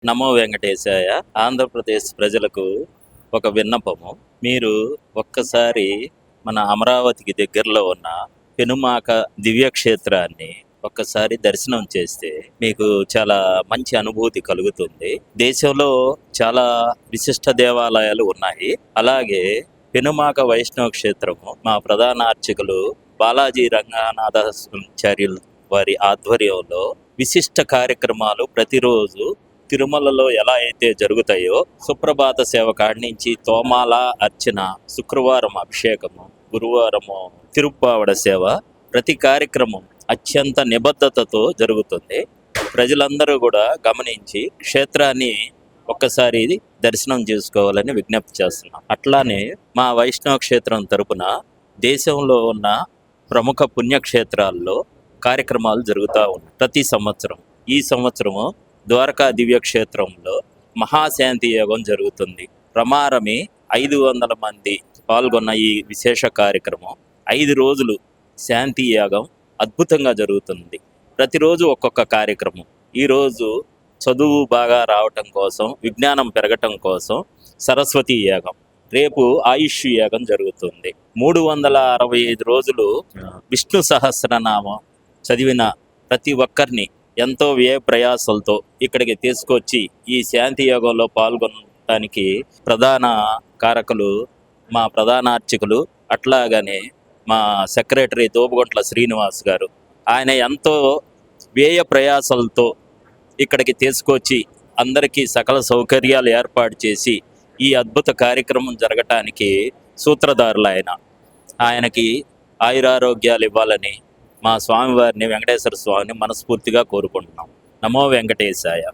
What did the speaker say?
నమో వెంకటేశాయ. ఆంధ్రప్రదేశ్ ప్రజలకు ఒక విన్నపము. మీరు ఒక్కసారి మన అమరావతికి దగ్గరలో ఉన్న పెనుమాక దివ్యక్షేత్రాన్ని ఒక్కసారి దర్శనం చేస్తే మీకు చాలా మంచి అనుభూతి కలుగుతుంది. దేశంలో చాలా విశిష్ట దేవాలయాలు ఉన్నాయి. అలాగే పెనుమాక వైష్ణవ క్షేత్రము మా ప్రధాన అర్చకులు బాలాజీ రంగనాథాచార్యులు వారి ఆధ్వర్యంలో విశిష్ట కార్యక్రమాలు ప్రతిరోజు తిరుమలలో ఎలా అయితే జరుగుతాయో సుప్రభాత సేవ కాడి నుంచి తోమాల అర్చన, శుక్రవారం అభిషేకము, గురువారము తిరుప్పావడ సేవ, ప్రతి కార్యక్రమం అత్యంత నిబద్ధతతో జరుగుతుంది. ప్రజలందరూ కూడా గమనించి క్షేత్రాన్ని ఒక్కసారి దర్శనం చేసుకోవాలని విజ్ఞప్తి చేస్తున్నాం. అట్లానే మా వైష్ణవ క్షేత్రం తరపున దేశంలో ఉన్న ప్రముఖ పుణ్యక్షేత్రాల్లో కార్యక్రమాలు జరుగుతూ ఉన్నాయి ప్రతి సంవత్సరం. ఈ సంవత్సరము ద్వారకా దివ్యక్షేత్రంలో మహాశాంతి యోగం జరుగుతుంది. ప్రమారమి 500 మంది పాల్గొన్న ఈ విశేష కార్యక్రమం 5 రోజులు శాంతి యాగం అద్భుతంగా జరుగుతుంది. ప్రతిరోజు ఒక్కొక్క కార్యక్రమం. ఈరోజు చదువు బాగా రావటం కోసం, విజ్ఞానం పెరగటం కోసం సరస్వతి యాగం, రేపు ఆయుష్ యాగం జరుగుతుంది. 365 రోజులు విష్ణు సహస్రనామం చదివిన ప్రతి ఒక్కరిని ఎంతో వ్యయ ప్రయాసాలతో ఇక్కడికి తీసుకొచ్చి ఈ శాంతి యోగంలో పాల్గొనడానికి ప్రధాన కారకులు మా ప్రధాన అర్చకులు, అట్లాగనే మా సెక్రటరీ దోబుగొంట్ల శ్రీనివాస్ గారు. ఆయన ఎంతో వ్యయ ప్రయాసాలతో ఇక్కడికి తీసుకొచ్చి అందరికీ సకల సౌకర్యాలు ఏర్పాటు చేసి ఈ అద్భుత కార్యక్రమం జరగటానికి సూత్రధారులు ఆయనకి ఆయురారోగ్యాలు ఇవ్వాలని మా స్వామివారిని, వెంకటేశ్వర స్వామిని మనస్ఫూర్తిగా కోరుకుంటున్నాం. నమో వెంకటేశాయ.